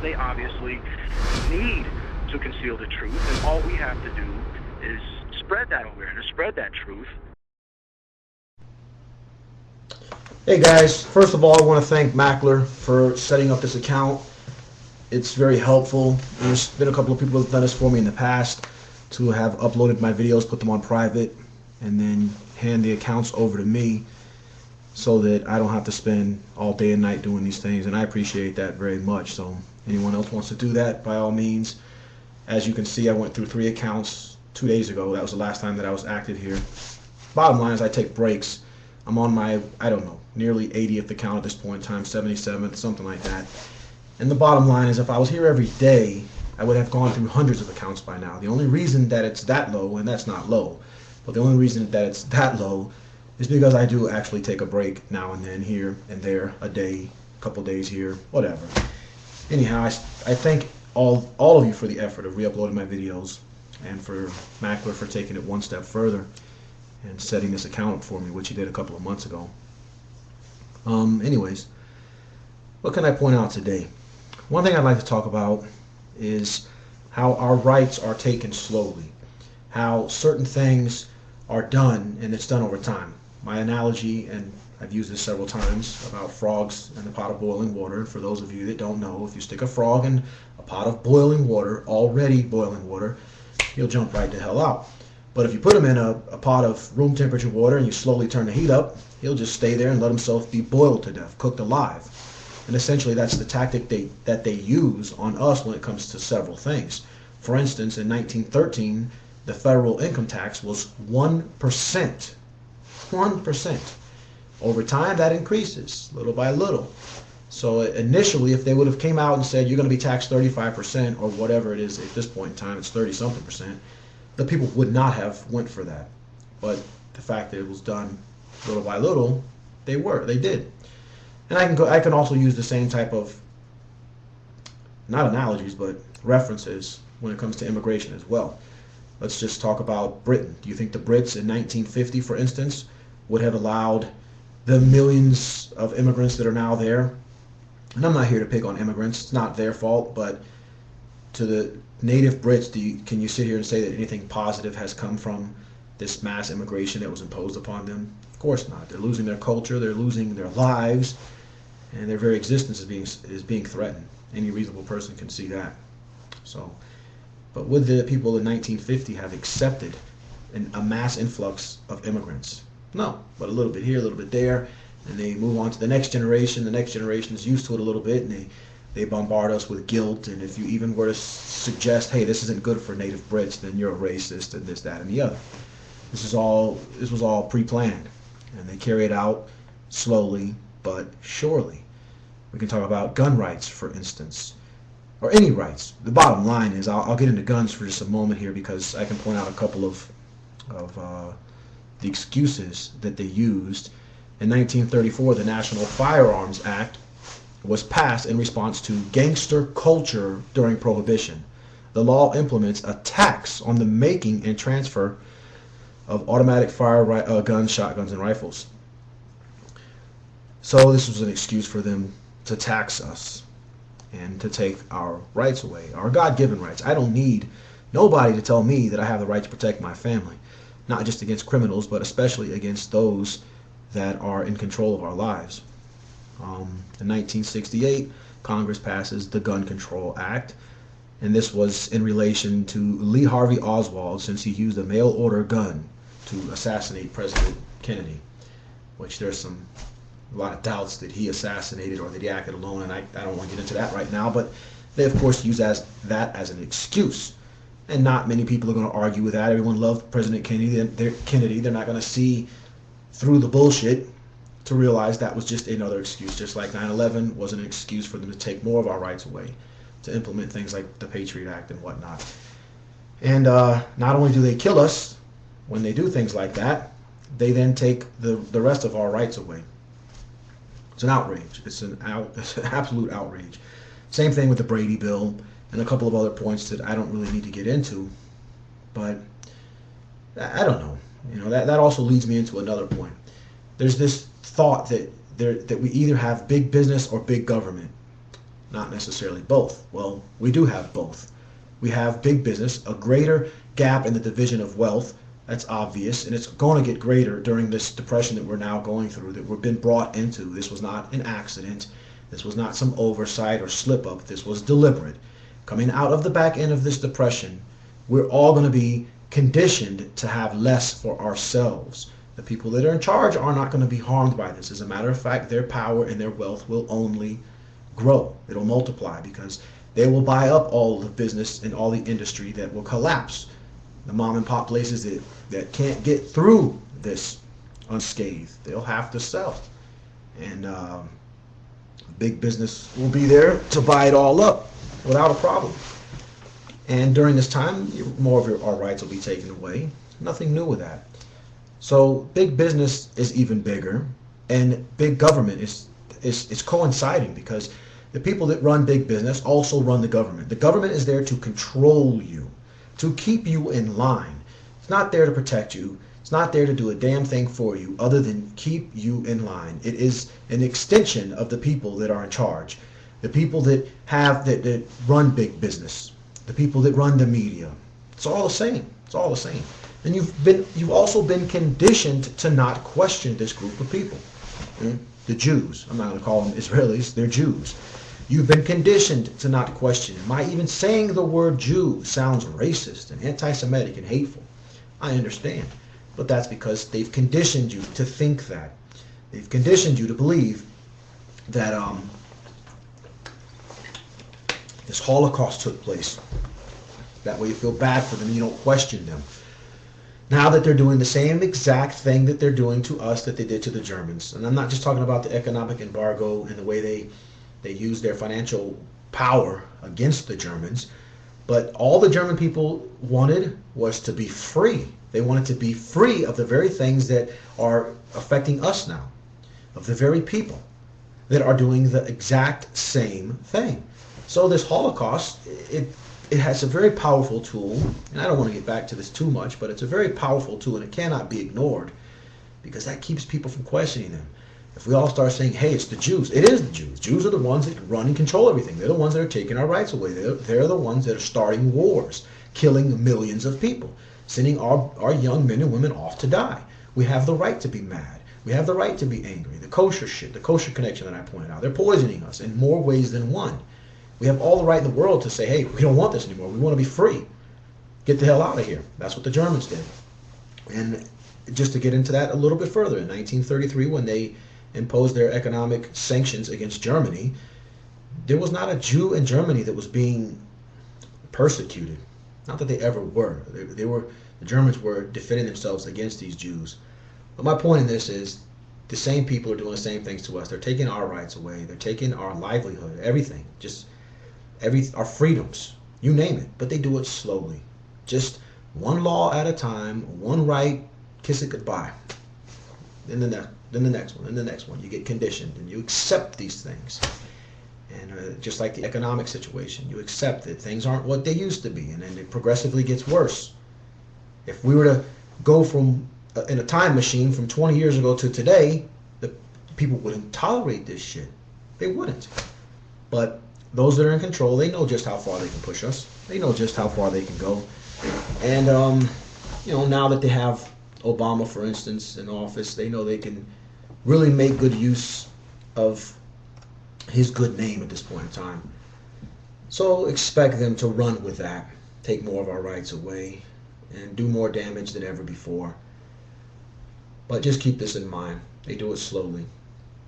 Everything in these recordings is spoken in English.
they obviously need to conceal the truth, and all we have to do is spread that awareness, spread that truth. Hey guys, first of all, I want to thank Mackler for setting up this account. It's very helpful. There's been a couple of people who have done this for me in the past to have uploaded my videos, put them on private, and then hand the accounts over to me so that I don't have to spend all day and night doing these things, and I appreciate that very much. So anyone else wants to do that, by all means. As you can see, I went through 3 accounts 2 days ago. That was the last time that I was active here. Bottom line is I take breaks. I'm on my, I don't know, nearly 80th account at this point in time, 77th, something like that. And the bottom line is if I was here every day, I would have gone through hundreds of accounts by now. The only reason that it's that low, and that's not low, but the only reason that it's that low is because I do actually take a break now and then, here and there, a day, a couple days here, whatever. Anyhow, I thank all of you for the effort of re-uploading my videos, and for Mackler for taking it one step further and setting this account up for me, which he did a couple of months ago. Anyways, what can I point out today? One thing I'd like to talk about is how our rights are taken slowly, how certain things are done, and it's done over time. My analogy, and I've used this several times, about frogs in a pot of boiling water. For those of you that don't know, if you stick a frog in a pot of boiling water, already boiling water, he'll jump right the hell out. But if you put him in a pot of room temperature water and you slowly turn the heat up, he'll just stay there and let himself be boiled to death, cooked alive. And essentially that's the tactic that they use on us when it comes to several things. For instance, in 1913, the federal income tax was 1%. 1%. Over time, that increases little by little. So initially, if they would have came out and said you're going to be taxed 35% or whatever it is at this point in time, it's 30-something%, the people would not have went for that. But the fact that it was done little by little, they did. And I can also use the same type of, not analogies, but references when it comes to immigration as well. Let's just talk about Britain. Do you think the Brits in 1950, for instance, would have allowed the millions of immigrants that are now there? And I'm not here to pick on immigrants. It's not their fault, but to the native Brits, can you sit here and say that anything positive has come from this mass immigration that was imposed upon them? Of course not. They're losing their culture, they're losing their lives, and their very existence is being threatened. Any reasonable person can see that. So, but would the people in 1950 have accepted a mass influx of immigrants? No, but a little bit here, a little bit there, and they move on to the next generation. The next generation is used to it a little bit, and they bombard us with guilt. And if you even were to suggest, hey, this isn't good for native Brits, then you're a racist, and this, that, and the other. This was all pre-planned, and they carry it out slowly but surely. We can talk about gun rights, for instance, or any rights. The bottom line is, I'll get into guns for just a moment here, because I can point out a couple of the excuses that they used. In 1934, the National Firearms Act was passed in response to gangster culture during Prohibition. The law implements a tax on the making and transfer of automatic fire guns, shotguns, and rifles. So this was an excuse for them to tax us and to take our rights away, our God-given rights. I don't need nobody to tell me that I have the right to protect my family, not just against criminals, but especially against those that are in control of our lives. In 1968, Congress passes the Gun Control Act, and this was in relation to Lee Harvey Oswald, since he used a mail-order gun to assassinate President Kennedy, which there's a lot of doubts that he assassinated or that he acted alone, and I don't want to get into that right now, but they of course use that as an excuse. And not many people are going to argue with that. Everyone loved President Kennedy. They're not going to see through the bullshit to realize that was just another excuse, just like 9/11 was an excuse for them to take more of our rights away, to implement things like the Patriot Act and whatnot. And not only do they kill us when they do things like that, they then take the rest of our rights away. It's an outrage. It's an absolute outrage. Same thing with the Brady Bill and a couple of other points that I don't really need to get into. But I don't know. You know, that also leads me into another point. There's this thought that we either have big business or big government. not necessarily both. Well, we do have both. We have big business, a greater gap in the division of wealth. That's obvious, and it's going to get greater during this depression that we're now going through, that we've been brought into. This was not an accident. This was not some oversight or slip up. This was deliberate. Coming out of the back end of this depression, we're all going to be conditioned to have less for ourselves. The people that are in charge are not going to be harmed by this. As a matter of fact, their power and their wealth will only grow. It'll multiply because they will buy up all the business and all the industry that will collapse. The mom and pop places that can't get through this unscathed, they'll have to sell. And big business will be there to buy it all up without a problem. And during this time, more of our rights will be taken away. Nothing new with that. So big business is even bigger, and big government is coinciding, because the people that run big business also run the government. The government is there to control you, to keep you in line. It's not there to protect you. It's not there to do a damn thing for you other than keep you in line. It is an extension of the people that are in charge. The people that run big business. The people that run the media. It's all the same. It's all the same. And you've also been conditioned to not question this group of people. The Jews. I'm not going to call them Israelis. They're Jews. You've been conditioned to not question them. My even saying the word Jew sounds racist and anti-Semitic and hateful. I understand. But that's because they've conditioned you to think that. They've conditioned you to believe that this Holocaust took place. That way you feel bad for them. You don't question them. Now that they're doing the same exact thing that they're doing to us that they did to the Germans. And I'm not just talking about the economic embargo and the way they use their financial power against the Germans. But all the German people wanted was to be free. They wanted to be free of the very things that are affecting us now. Of the very people that are doing the exact same thing. So this Holocaust, it has a very powerful tool, and I don't want to get back to this too much, but it's a very powerful tool, and it cannot be ignored, because that keeps people from questioning them. If we all start saying, hey, it's the Jews, it is the Jews. Jews are the ones that run and control everything. They're the ones that are taking our rights away. They're the ones that are starting wars, killing millions of people, sending our young men and women off to die. We have the right to be mad. We have the right to be angry. The kosher shit, the kosher connection that I pointed out, they're poisoning us in more ways than one. We have all the right in the world to say, hey, we don't want this anymore. We want to be free. Get the hell out of here. That's what the Germans did. And just to get into that a little bit further, in 1933, when they imposed their economic sanctions against Germany, there was not a Jew in Germany that was being persecuted. Not that they ever were. The Germans were defending themselves against these Jews. But my point in this is, the same people are doing the same things to us. They're taking our rights away. They're taking our livelihood, everything. Our freedoms, you name it, but they do it slowly. Just one law at a time, one right, kiss it goodbye. Then the next one, then the next one. You get conditioned and you accept these things. And just like the economic situation, you accept that things aren't what they used to be, and then it progressively gets worse. If we were to go from in a time machine from 20 years ago to today, the people wouldn't tolerate this shit. They wouldn't. But those that are in control, they know just how far they can push us. They know just how far they can go. And, now that they have Obama, for instance, in office, they know they can really make good use of his good name at this point in time. So expect them to run with that, take more of our rights away, and do more damage than ever before. But just keep this in mind. They do it slowly.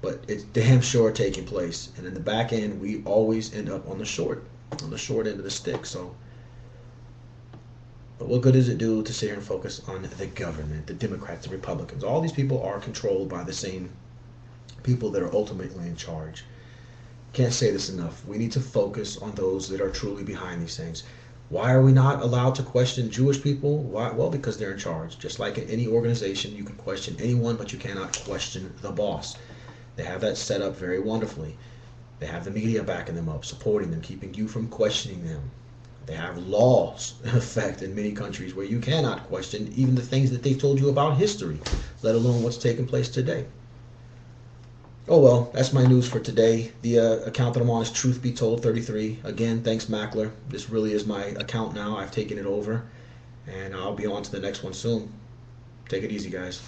But it's damn sure taking place. And in the back end, we always end up on the short end of the stick. So, but what good does it do to sit here and focus on the government, the Democrats, the Republicans? All these people are controlled by the same people that are ultimately in charge. Can't say this enough. We need to focus on those that are truly behind these things. Why are we not allowed to question Jewish people? Why? Well, because they're in charge. Just like in any organization, you can question anyone, but you cannot question the boss. They have that set up very wonderfully. They have the media backing them up, supporting them, keeping you from questioning them. They have laws in effect in many countries where you cannot question even the things that they've told you about history, let alone what's taking place today. Oh well, that's my news for today. The account that I'm on is Truth Be Told 33. Again, thanks Mackler. This really is my account now. I've taken it over, and I'll be on to the next one soon. Take it easy, guys.